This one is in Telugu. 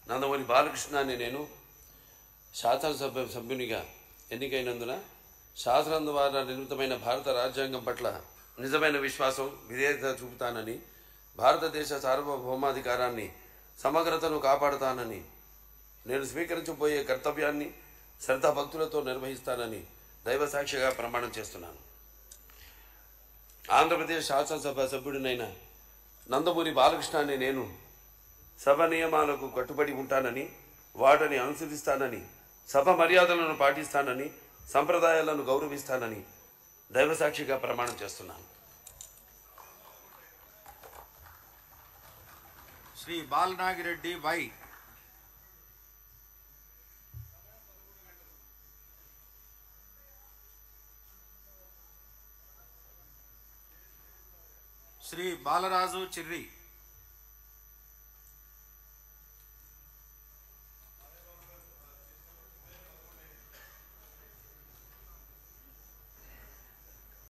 నందమూరి బాలకృష్ణ అనే నేను శాసనసభ సభ్యునిగా ఎన్నికైనందున శాసనం ద్వారా నిర్మితమైన భారత రాజ్యాంగం పట్ల నిజమైన విశ్వాసం విధేయత చూపుతానని, భారతదేశ సార్వభౌమాధికారాన్ని సమగ్రతను కాపాడుతానని, నేను స్వీకరించబోయే కర్తవ్యాన్ని శ్రద్ధాభక్తులతో నిర్వహిస్తానని దైవసాక్షిగా ప్రమాణం చేస్తున్నాను. ఆంధ్రప్రదేశ్ శాసనసభ సభ్యుడినైన నందమూరి బాలకృష్ణ అనే నేను సభ నియమాలకు కట్టుబడి ఉంటానని, వాటిని అనుసరిస్తానని, సభ మర్యాదలను పాటిస్తానని, సంప్రదాయాలను గౌరవిస్తానని దైవసాక్షిగా ప్రమాణం చేస్తున్నాను. శ్రీ బాలనాగిరెడ్డి వై. శ్రీ బాలరాజు చిర్రి.